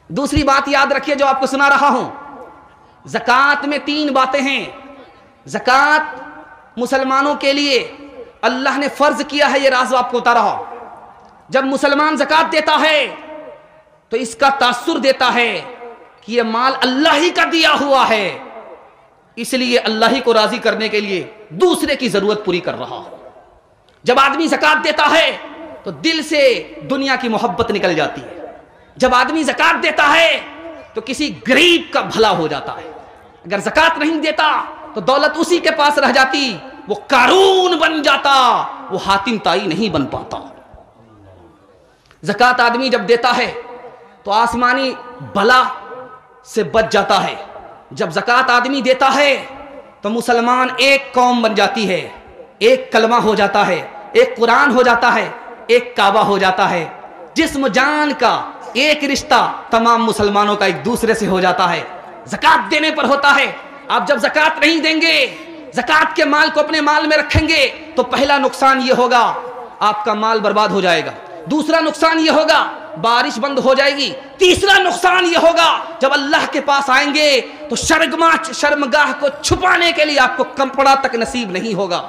دوسری بات یاد رکھیے جو آپ کو سنا رہا ہوں, زکات میں 3 باتیں ہیں. زکات مسلمانوں کے لیے اللہ نے فرض کیا ہے, یہ راز آپ کو بتا رہا ہوں. جب مسلمان زکات دیتا ہے تو اس کا تاثر دیتا ہے کہ یہ مال اللہ ہی کا دیا ہوا ہے, اس لیے اللہ ہی کو راضی کرنے کے لیے دوسرے کی ضرورت پوری کر رہا ہو. جب آدمی زکات دیتا ہے تو دل سے دنیا کی محبت نکل جاتی ہے. جب آدمی زکات دیتا ہے تو کسی غریب کا بھلا ہو جاتا ہے. اگر زکات نہیں دیتا تو دولت اسی کے پاس رہ جاتی, وہ قارون بن جاتا, وہ حاتم طائی نہیں بن پاتا. زکات آدمی جب دیتا ہے تو آسمانی بلا سے بچ جاتا ہے. جب زکات آدمی دیتا ہے تو مسلمان ایک قوم بن جاتی ہے, ایک کلمہ ہو جاتا ہے, ایک قرآن ہو جاتا ہے, ایک کعبہ ہو جاتا ہے. جسم جان کا ایک رشتہ تمام مسلمانوں کا ایک دوسرے سے ہو جاتا ہے, زکات دینے پر ہوتا ہے. آپ جب زکات نہیں دیں گے, زکات کے مال کو اپنے مال میں رکھیں گے تو پہلا نقصان یہ ہوگا آپ کا مال برباد ہو جائے گا. دوسرا نقصان یہ ہوگا بارش بند ہو جائے گی. تیسرا نقصان یہ ہوگا جب اللہ کے پاس آئیں گے تو شرمگاہ کو چھپانے کے لیے آپ کو کپڑا تک نصیب نہیں ہوگا.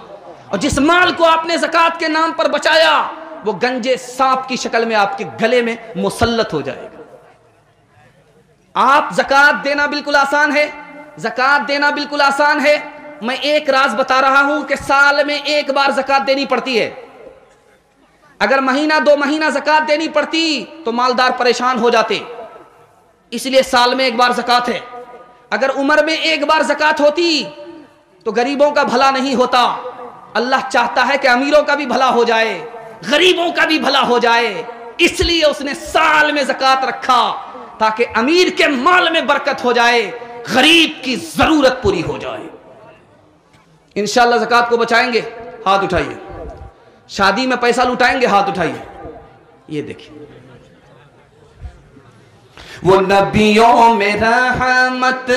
اور جس مال کو آپ نے زکات کے نام پر بچایا وہ گنجے سانپ کی شکل میں آپ کے گلے میں مسلط ہو جائے گا. آپ زکات دینا بالکل آسان ہے, زکات دینا بالکل آسان ہے. میں ایک راز بتا رہا ہوں کہ سال میں ایک بار زکات دینی پڑتی ہے. اگر مہینہ 2 مہینہ زکات دینی پڑتی تو مالدار پریشان ہو جاتے, اس لیے سال میں ایک بار زکات ہے. اگر عمر میں ایک بار زکات ہوتی تو غریبوں کا بھلا نہیں ہوتا. اللہ چاہتا ہے کہ امیروں کا بھی بھلا ہو جائے, غریبوں کا بھی بھلا ہو جائے, اس لیے اس نے سال میں زکات رکھا تاکہ امیر کے مال میں برکت ہو جائے, غریب کی ضرورت پوری ہو جائے. انشاءاللہ زکات کو بچائیں گے, ہاتھ اٹھائیے. شادی میں پیسہ لٹائیں گے, ہاتھ اٹھائیے. یہ دیکھیں وہ نبیوں میں رحمت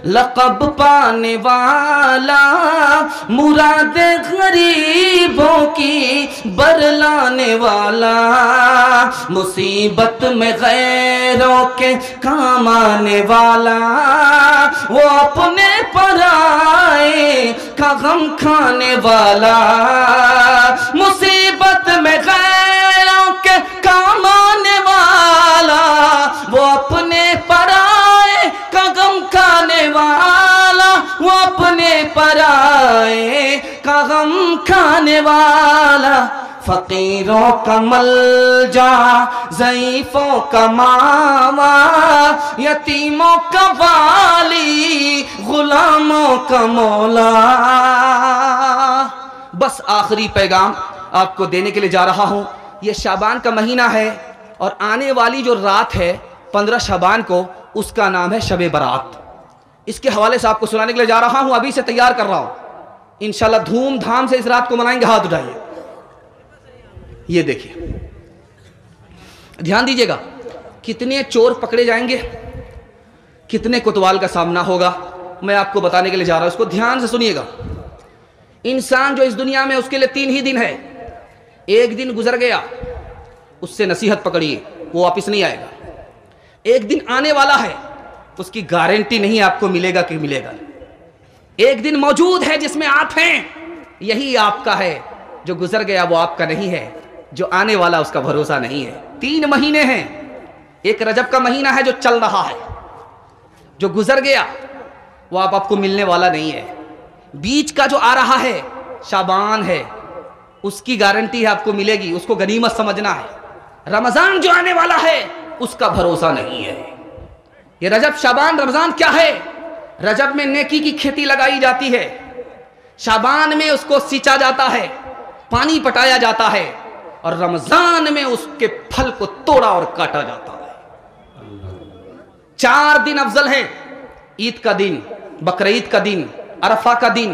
لقب پانے والا, مراد غریبوں کی برلانے والا, مصیبت میں غیروں کے کام آنے والا, وہ اپنے پرائے کا غم کھانے والا, مصیبت میں غیروں کے کام آنے والا, وہ اپنے پرائے کا غم کھانے والا, وہ اپنے پرائے کا غم کھانے والا, فقیروں کا ملجا, ضعیفوں کا ماما, یتیموں کا والی, غلاموں کا مولا. بس آخری پیغام آپ کو دینے کے لیے جا رہا ہوں. یہ شعبان کا مہینہ ہے اور آنے والی جو رات ہے 15 شعبان کو, اس کا نام ہے شب برات. اس کے حوالے سے آپ کو سنانے کے لیے جا رہا ہوں, ابھی سے تیار کر رہا ہوں. انشاءاللہ دھوم دھام سے اس رات کو منائیں گے. ہاتھ اٹھائیے. یہ دیکھیے, دھیان دیجیے گا, کتنے چور پکڑے جائیں گے, کتنے کوتوال کا سامنا ہوگا, میں آپ کو بتانے کے لیے جا رہا ہوں. اس کو دھیان سے سنیے گا. انسان جو اس دنیا میں, اس کے لیے 3 ہی دن ہے. ایک دن گزر گیا, اس سے نصیحت پکڑیے, وہ واپس نہیں آئے گا. ایک دن آنے والا ہے, اس کی گارنٹی نہیں آپ کو ملے گا کہ ملے گا. ایک دن موجود ہے جس میں آپ ہیں, یہی آپ کا ہے. جو گزر گیا وہ آپ کا نہیں ہے, جو آنے والا اس کا بھروسہ نہیں ہے. 3 مہینے ہیں. ایک رجب کا مہینہ ہے جو چل رہا ہے, جو گزر گیا وہ آپ کو ملنے والا نہیں ہے. بیچ کا جو آ رہا ہے شعبان ہے, اس کی گارنٹی ہے آپ کو ملے گی, اس کو غنیمت سمجھنا ہے. رمضان جو آنے والا ہے اس کا بھروسہ نہیں ہے. یہ رجب شعبان رمضان کیا ہے؟ رجب میں نیکی کی کھیتی لگائی جاتی ہے, شعبان میں اس کو سینچا جاتا ہے, پانی پٹایا جاتا ہے, اور رمضان میں اس کے پھل کو توڑا اور کاٹا جاتا ہے. 4 دن افضل ہیں, عید کا دن, بقرعید کا دن, عرفہ کا دن,